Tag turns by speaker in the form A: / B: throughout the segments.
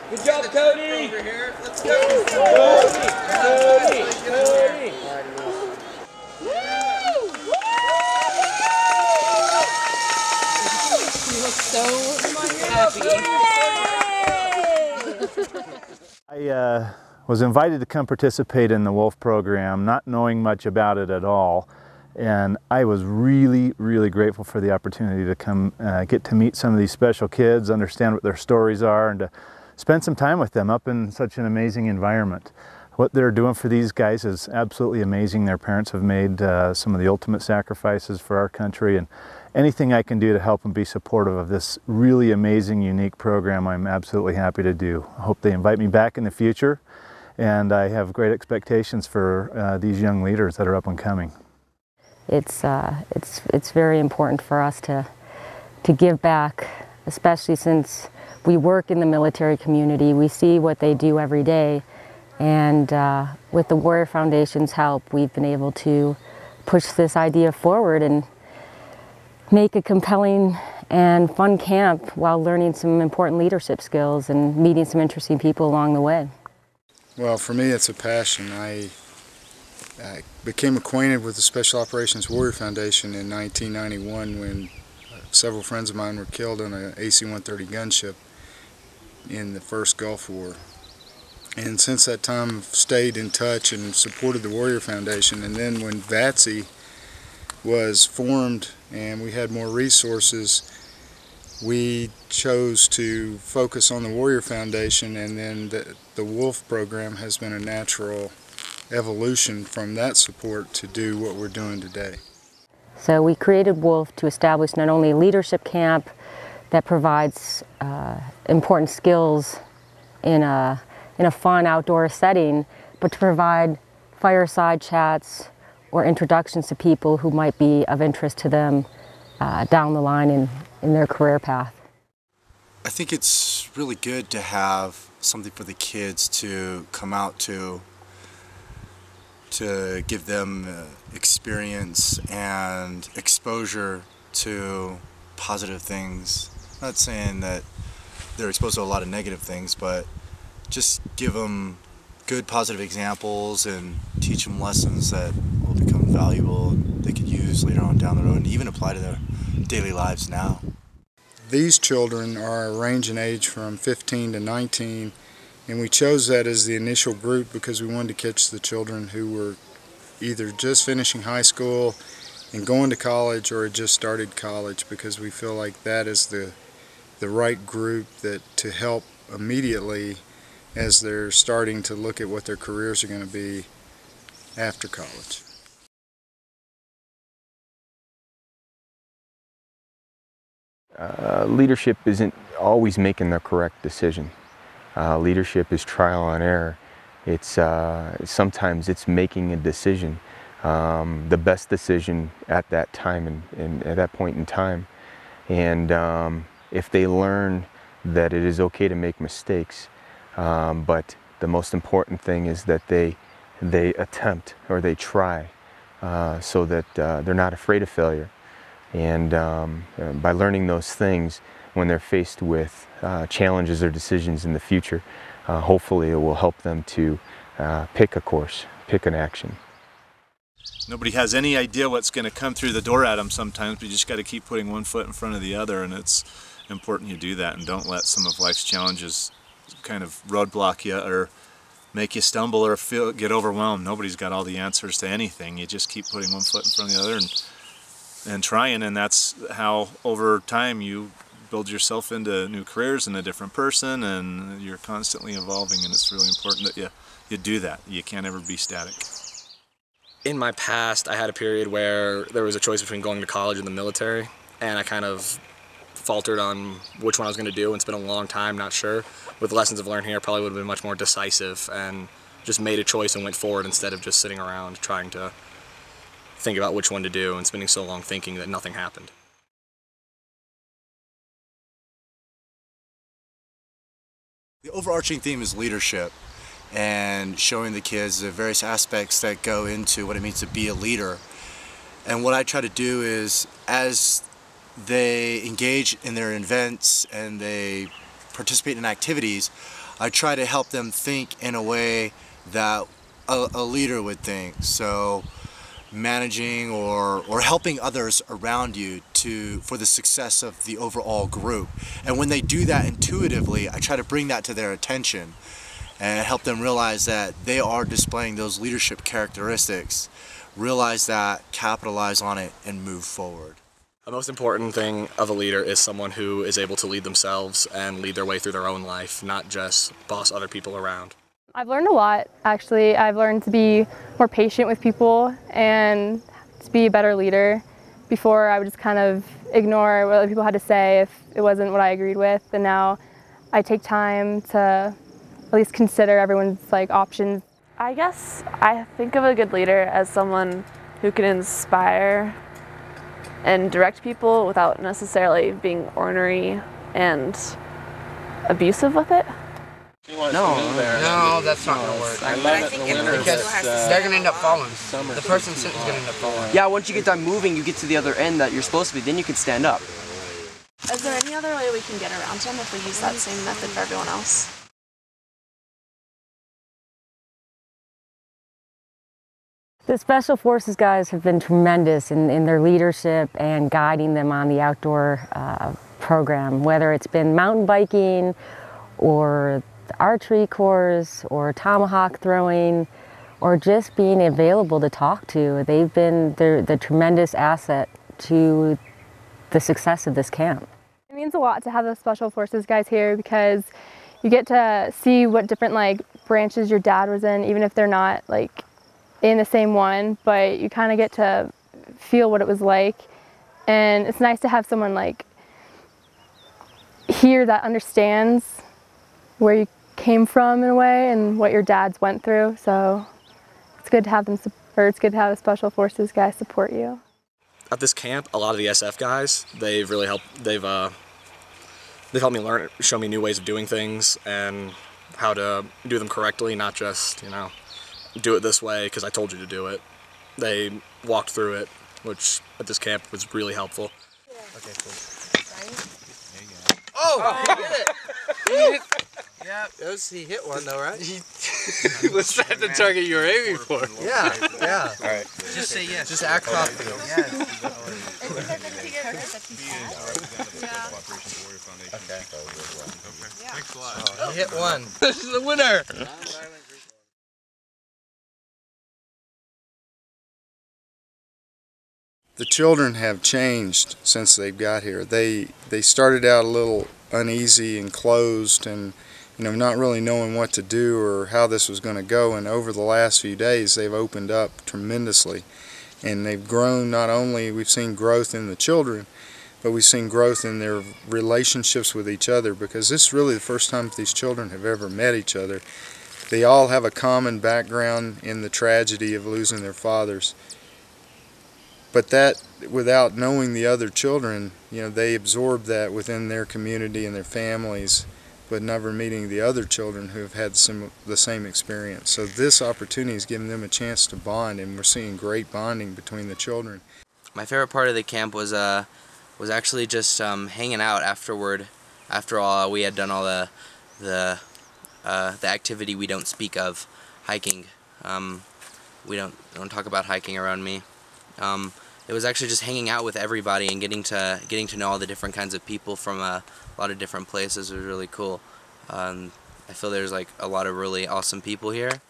A: Good job, Cody!
B: Over here. Let's go!
A: Cody!
C: You look so happy.
D: I was invited to come participate in the Wolf program, not knowing much about it at all. And I was really, really grateful for the opportunity to come get to meet some of these special kids, understand what their stories are, and to spend some time with them up in such an amazing environment. What they're doing for these guys is absolutely amazing. Their parents have made some of the ultimate sacrifices for our country, and anything I can do to help them be supportive of this really amazing, unique program, I'm absolutely happy to do. I hope they invite me back in the future, and I have great expectations for these young leaders that are up and coming.
E: It's very important for us to give back, especially since we work in the military community. We see what they do every day, and with the Warrior Foundation's help, we've been able to push this idea forward and make a compelling and fun camp while learning some important leadership skills and meeting some interesting people along the way.
F: Well, for me, it's a passion. I became acquainted with the Special Operations Warrior Foundation in 1991 when several friends of mine were killed on an AC-130 gunship in the first Gulf War. And since that time, I've stayed in touch and supported the Warrior Foundation. And then when VATC was formed and we had more resources, we chose to focus on the Warrior Foundation, and then the Wolf program has been a natural evolution from that support to do what we're doing today.
E: So we created Wolf to establish not only a leadership camp that provides important skills in a fun outdoor setting, but to provide fireside chats or introductions to people who might be of interest to them down the line in their career path.
G: I think it's really good to have something for the kids to come out to give them experience and exposure to positive things. Not saying that they're exposed to a lot of negative things, but just give them good positive examples and teach them lessons that will become valuable and they could use later on down the road and even apply to their daily lives now.
F: These children are ranging age from 15 to 19, and we chose that as the initial group because we wanted to catch the children who were either just finishing high school and going to college or had just started college, because we feel like that is the right group to help immediately as they're starting to look at what their careers are going to be after college.
H: Leadership isn't always making the correct decision. Leadership is trial and error. Sometimes it's making a decision, the best decision at that time and at that point in time. And if they learn that it is okay to make mistakes, but the most important thing is that they attempt or they try, so that they're not afraid of failure. And by learning those things, when they're faced with challenges or decisions in the future, hopefully it will help them to pick a course, pick an action.
I: Nobody has any idea what's going to come through the door at them sometimes, but you just got to keep putting one foot in front of the other, and it's important you do that and don't let some of life's challenges kind of roadblock you or make you stumble or get overwhelmed. Nobody's got all the answers to anything. You just keep putting one foot in front of the other and trying, and that's how over time you build yourself into new careers and a different person, and you're constantly evolving, and it's really important that you do that. You can't ever be static.
B: In my past, I had a period where there was a choice between going to college and the military, and I kind of faltered on which one I was going to do, and it's been a long time, not sure. With the lessons I've learned here, I probably would have been much more decisive and just made a choice and went forward instead of just sitting around trying to think about which one to do and spending so long thinking that nothing happened.
G: The overarching theme is leadership and showing the kids the various aspects that go into what it means to be a leader. And what I try to do is, as they engage in their events and they participate in activities, I try to help them think in a way that a leader would think. So managing or helping others around you for the success of the overall group. And when they do that intuitively, I try to bring that to their attention and help them realize that they are displaying those leadership characteristics, realize that, capitalize on it, and move forward.
B: The most important thing of a leader is someone who is able to lead themselves and lead their way through their own life, not just boss other people around.
J: I've learned a lot, actually. I've learned to be more patient with people and to be a better leader. Before, I would just kind of ignore what other people had to say if it wasn't what I agreed with, and now I take time to at least consider everyone's options.
C: I guess I think of a good leader as someone who can inspire and direct people without necessarily being ornery and abusive with it.
K: No, that's not going to work.
A: But I think
K: Because they're going to end up falling. The person sitting is going to end up falling.
L: Yeah, once you get done moving, you get to the other end that you're supposed to be, then you can stand up.
C: Is there any other way we can get around them if we use that same method for everyone else?
E: The Special Forces guys have been tremendous in their leadership and guiding them on the outdoor program, whether it's been mountain biking or archery course or tomahawk throwing or just being available to talk to. They've been the tremendous asset to the success of this camp.
J: It means a lot to have the Special Forces guys here because you get to see what different branches your dad was in, even if they're not in the same one, but you kind of get to feel what it was like. And it's nice to have someone here that understands where you came from in a way and what your dads went through. So it's good to have them, or it's good to have the Special Forces guys support you.
B: At this camp, a lot of the SF guys, they've really helped. They've helped me learn, show me new ways of doing things and how to do them correctly, not just do it this way because I told you to do it. They walked through it, which at this camp was really helpful.
K: Okay, cool. Oh! He hit it! He hit it! Yeah, he hit one though, right?
A: Was that the target you were aiming for?
K: Yeah, yeah.
A: All right.
K: Just say yes. Just act confident. Yes.
A: Okay. Thanks a lot.
K: Oh, he hit one.
A: This is the winner!
F: The children have changed since they've got here. They started out a little uneasy and closed and not really knowing what to do or how this was going to go, and over the last few days they've opened up tremendously and they've grown. Not only we've seen growth in the children, but we've seen growth in their relationships with each other, because this is really the first time these children have ever met each other. They all have a common background in the tragedy of losing their fathers. But that, without knowing the other children, they absorb that within their community and their families, but never meeting the other children who have had the same experience. So this opportunity is giving them a chance to bond, and we're seeing great bonding between the children.
L: My favorite part of the camp was actually just hanging out afterward. After all, we had done all the activity we don't speak of, hiking. We don't talk about hiking around me. It was actually just hanging out with everybody and getting to know all the different kinds of people from a lot of different places. It was really cool. I feel there's a lot of really awesome people here.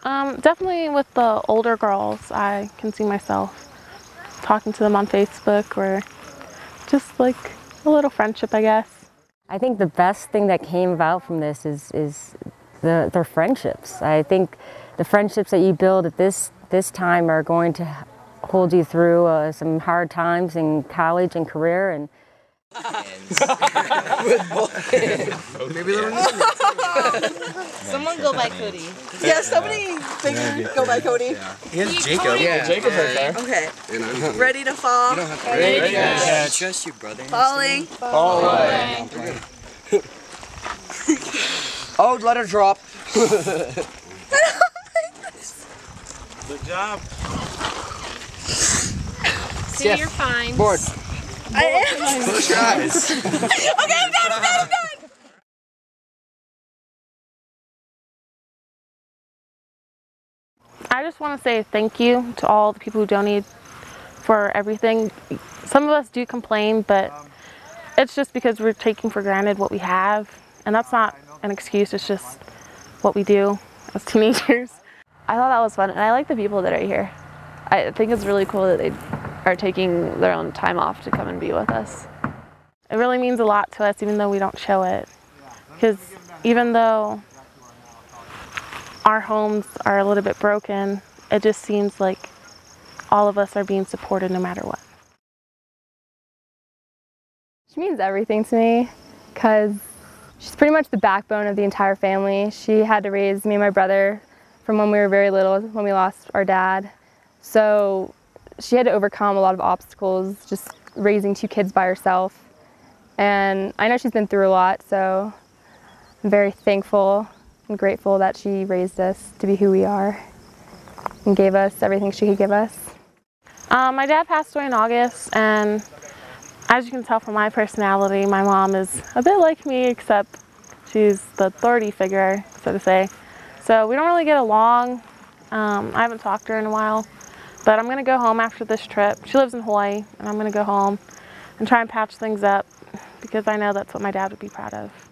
C: Definitely with the older girls, I can see myself talking to them on Facebook, or just a little friendship, I guess.
E: I think the best thing that came about from this is their friendships. I think the friendships that you build at this time are going to hold you through some hard times in college and career. And
K: with both hands. Maybe
M: Someone go by Cody. Yeah, somebody go by Cody.
K: Yeah. Here's Jacob.
M: Yeah,
B: Jacob's right there.
M: Okay. Ready to fall?
K: You don't have to
M: Ready to
K: I trust you, brother.
M: Falling.
K: Falling. Oh, let her drop.
A: Good job.
C: See, you're fine.
K: Board.
M: I am.
K: Close your eyes.
M: Okay, I'm done.
N: I just want to say thank you to all the people who donate for everything. Some of us do complain, but it's just because we're taking for granted what we have, and that's not an excuse, it's just what we do as teenagers.
C: I thought that was fun, and I like the people that are here. I think it's really cool that they are taking their own time off to come and be with us.
N: It really means a lot to us, even though we don't show it. Because even though our homes are a little bit broken, it just seems like all of us are being supported no matter what.
J: She means everything to me because she's pretty much the backbone of the entire family. She had to raise me and my brother from when we were very little, when we lost our dad. So she had to overcome a lot of obstacles just raising 2 kids by herself. And I know she's been through a lot, so I'm very thankful and grateful that she raised us to be who we are and gave us everything she could give us.
N: My dad passed away in August, and as you can tell from my personality, my mom is a bit like me, except she's the authority figure, so to say. So we don't really get along. I haven't talked to her in a while, but I'm going to go home after this trip. She lives in Hawaii, and I'm going to go home and try and patch things up because I know that's what my dad would be proud of.